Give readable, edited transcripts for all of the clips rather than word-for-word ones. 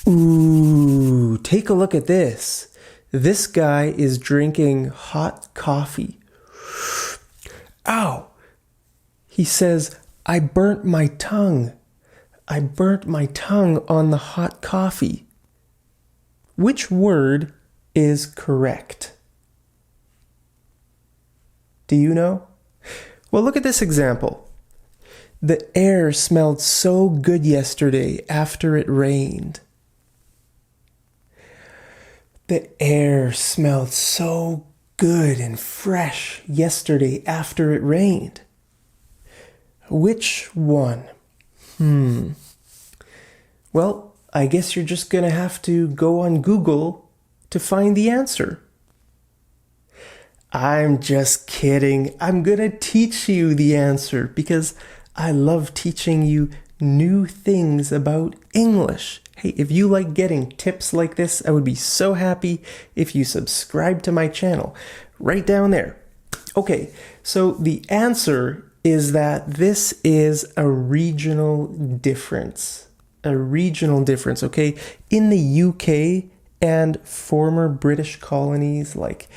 Ooh, take a look at this. This guy is drinking hot coffee. Ow! He says, I burnt my tongue. I burnt my tongue on the hot coffee. Which word is correct? Do you know? Well, look at this example. The air smelled so good yesterday after it rained. The air smelled so good and fresh yesterday after it rained. Which one? Well, I guess you're just going to have to go on Google to find the answer. I'm just kidding. I'm going to teach you the answer because I love teaching you new things about English. Hey, if you like getting tips like this, I would be so happy if you subscribe to my channel right down there. Okay, so the answer is that this is a regional difference. A regional difference, okay? In the UK and former British colonies like,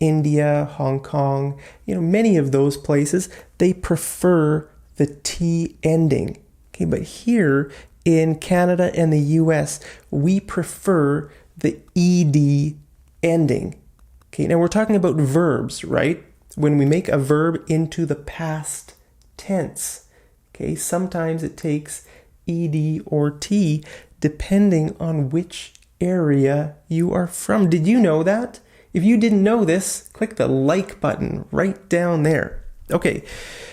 India, Hong Kong, many of those places, they prefer the T ending. Okay, but here in Canada and the US, we prefer the ED ending. Okay, now we're talking about verbs, right? When we make a verb into the past tense. Okay, sometimes it takes ED or T depending on which area you are from. Did you know that? If you didn't know this, click the like button right down there. Okay,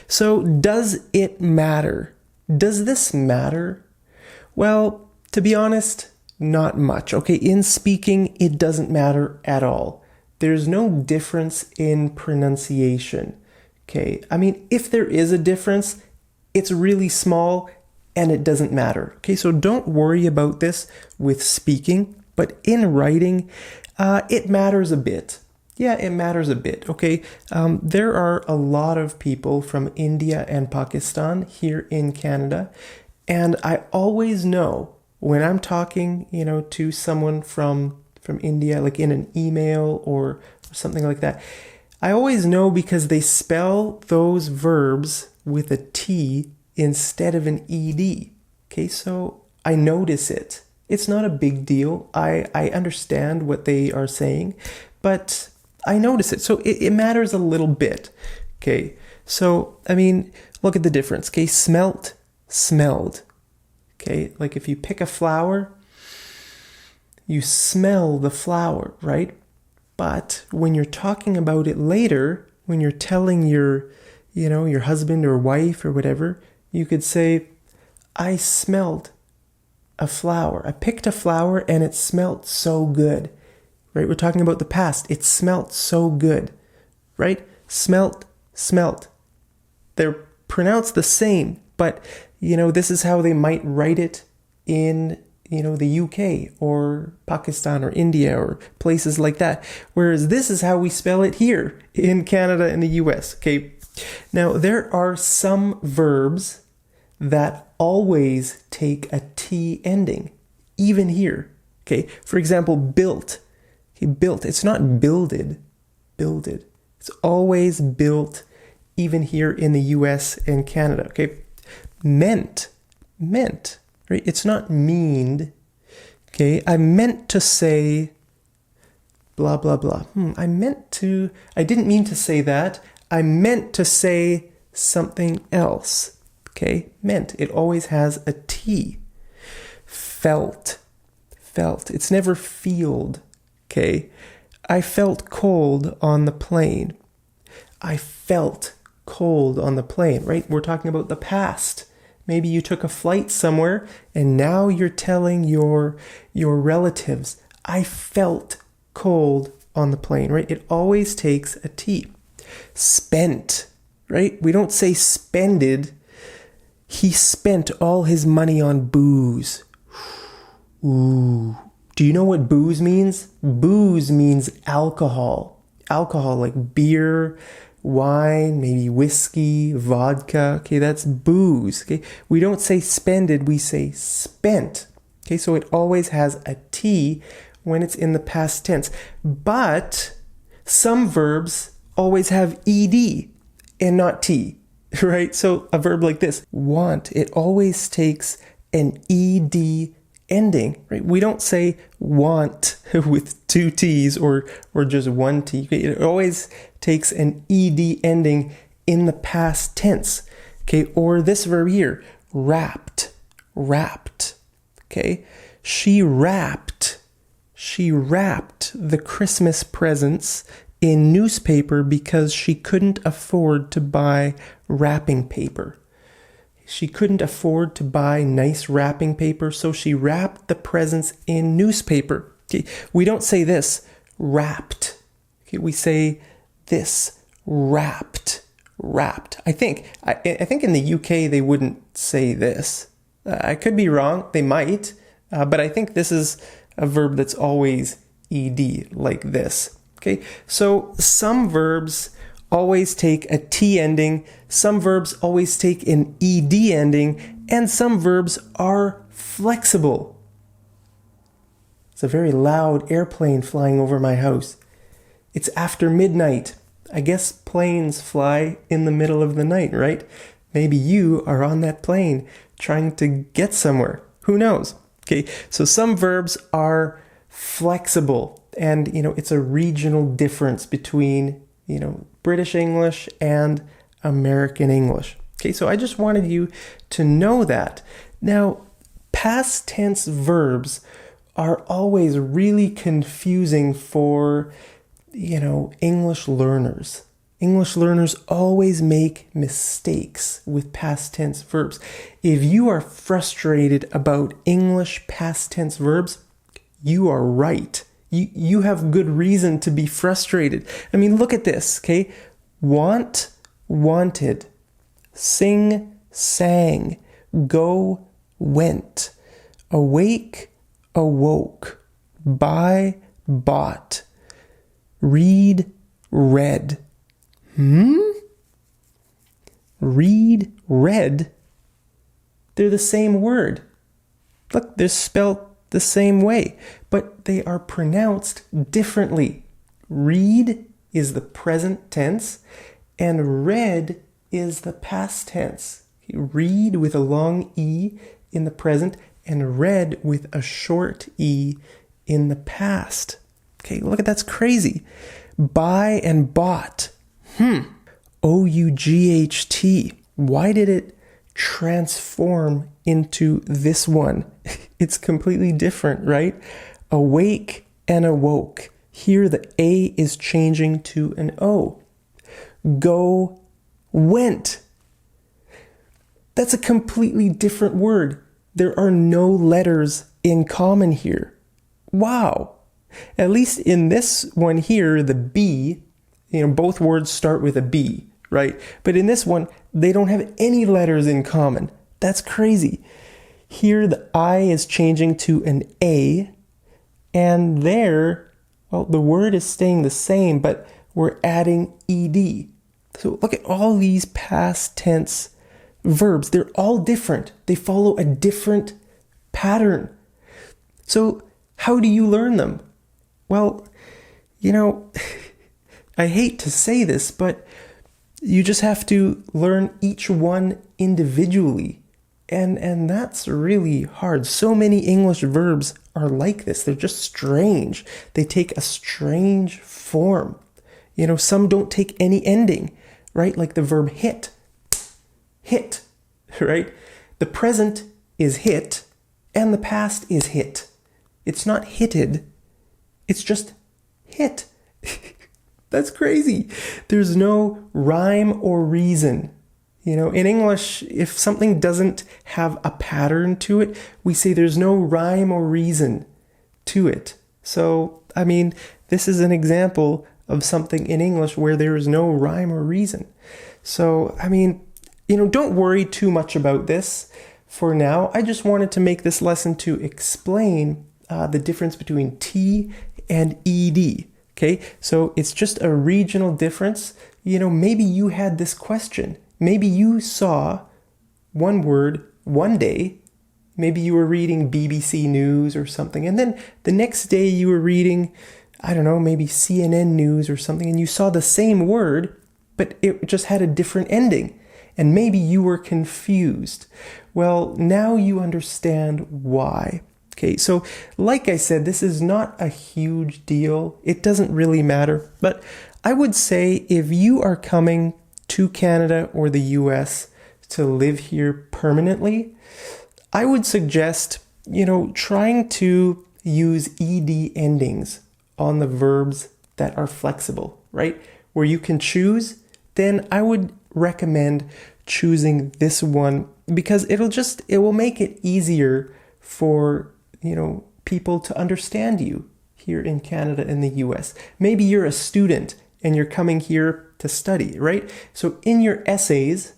so does it matter? Does this matter? Well, to be honest, not much. Okay, in speaking, it doesn't matter at all. There's no difference in pronunciation. Okay, I mean, if there is a difference, it's really small and it doesn't matter. Okay, so don't worry about this with speaking, but in writing, it matters a bit. Yeah, it matters a bit, okay? There are a lot of people from India and Pakistan here in Canada, and I always know when I'm talking, to someone from India, like in an email or something like that, I always know because they spell those verbs with a T instead of an ED. Okay, so I notice it. It's not a big deal. I understand what they are saying, but I notice it. So it matters a little bit. Okay, so, I mean, look at the difference. Okay, smelt, smelled. Okay, like if you pick a flower, you smell the flower, right? But when you're talking about it later, when you're telling your husband or wife or whatever, you could say, I smelled a flower. I picked a flower and it smelt so good, right? We're talking about the past. It smelt so good, right? Smelt, smelt. They're pronounced the same, but, this is how they might write it in, the UK or Pakistan or India or places like that. Whereas this is how we spell it here in Canada and the US, okay? Now, there are some verbs that always take a T ending, even here. Okay, for example, built. Okay, built. It's not builded, builded. It's always built, even here in the US and Canada. Okay, meant, meant. Right? It's not meaned. Okay, I meant to say blah, blah, blah. I didn't mean to say that. I meant to say something else. Okay, meant. It always has a T. Felt, felt. It's never feeled. Okay, I felt cold on the plane. I felt cold on the plane, right? We're talking about the past. Maybe you took a flight somewhere and now you're telling your relatives, I felt cold on the plane, right? It always takes a T. Spent, right? We don't say spended. He spent all his money on booze. Ooh. Do you know what booze means? Booze means alcohol. Alcohol like beer, wine, maybe whiskey, vodka. Okay, that's booze. Okay, we don't say spended, we say spent. Okay, so it always has a T when it's in the past tense. But some verbs always have ed and not T, right? So a verb like this, want, it always takes an ed ending, right? We don't say want with two T's or just one T. It always takes an ed ending in the past tense. Okay, or this verb here, wrapped. Okay, she wrapped the Christmas presents in newspaper because she couldn't afford to buy wrapping paper. She couldn't afford to buy nice wrapping paper, so she wrapped the presents in newspaper. Okay, we don't say this, wrapped. Okay, we say this, wrapped. I think in the UK they wouldn't say this. I could be wrong, they might, but I think this is a verb that's always ed, like this. Okay, so some verbs always take a T ending, some verbs always take an ed ending, and some verbs are flexible. It's a very loud airplane flying over my house. It's after midnight. I guess planes fly in the middle of the night, right? Maybe you are on that plane trying to get somewhere. Who knows? Okay, so some verbs are flexible, and it's a regional difference between British English and American English. Okay, so I just wanted you to know that. Now, past tense verbs are always really confusing for English learners. English learners always make mistakes with past tense verbs. If you are frustrated about English past tense verbs, you are right. You have good reason to be frustrated. I mean, look at this, okay? Want, wanted. Sing, sang. Go, went. Awake, awoke. Buy, bought. Read, read. Read, read. They're the same word. Look, they're spelled the same way, but they are pronounced differently. Read is the present tense, and read is the past tense. Read with a long E in the present, and read with a short E in the past. Okay, look at that's crazy. Buy and bought. O-U-G-H-T. Why did it transform into this one? It's completely different, right? Awake and awoke. Here the A is changing to an O. Go, went. That's a completely different word. There are no letters in common here. Wow. At least in this one here, the B, both words start with a B, right? But in this one, they don't have any letters in common. That's crazy. Here, the I is changing to an A, and there, well, the word is staying the same, but we're adding ed. So look at all these past tense verbs. They're all different. They follow a different pattern. So how do you learn them? Well, I hate to say this, but you just have to learn each one individually. And that's really hard. So many English verbs are like this. They're just strange. They take a strange form. Some don't take any ending, right? Like the verb hit, right? The present is hit and the past is hit. It's not hitted. It's just hit. That's crazy. There's no rhyme or reason. In English, if something doesn't have a pattern to it, we say there's no rhyme or reason to it. So, this is an example of something in English where there is no rhyme or reason. So, don't worry too much about this for now. I just wanted to make this lesson to explain the difference between T and ED. Okay, so it's just a regional difference. Maybe you had this question. Maybe you saw one word one day Maybe you were reading BBC News or something, and then the next day you were reading, I don't know, maybe CNN News or something, and you saw the same word, but it just had a different ending. And maybe you were confused. Well, now you understand why. Okay, so like I said, this is not a huge deal. It doesn't really matter. But I would say if you are coming to Canada or the US to live here permanently, I would suggest, trying to use ed endings on the verbs that are flexible, right? Where you can choose, then I would recommend choosing this one because it will make it easier for, people to understand you here in Canada and the US. Maybe you're a student and you're coming here to study, right? So in your essays,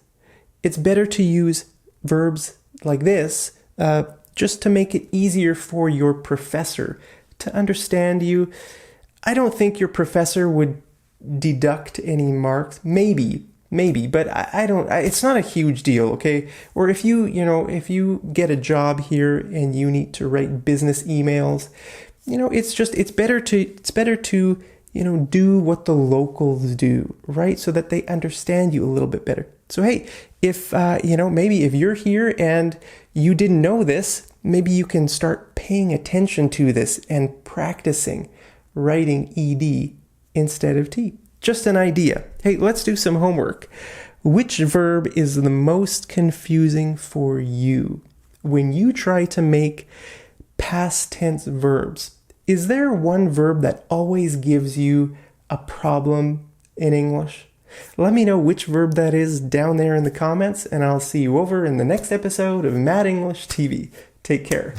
it's better to use verbs like this just to make it easier for your professor to understand you. I don't think your professor would deduct any marks. Maybe, but I don't, it's not a huge deal, okay? Or if you get a job here and you need to write business emails, it's better to, do what the locals do, right? So that they understand you a little bit better. So, hey, if, maybe if you're here and you didn't know this, maybe you can start paying attention to this and practicing writing ed instead of t. Just an idea. Hey, let's do some homework. Which verb is the most confusing for you when you try to make past tense verbs? Is there one verb that always gives you a problem in English? Let me know which verb that is down there in the comments, and I'll see you over in the next episode of Mad English TV. Take care.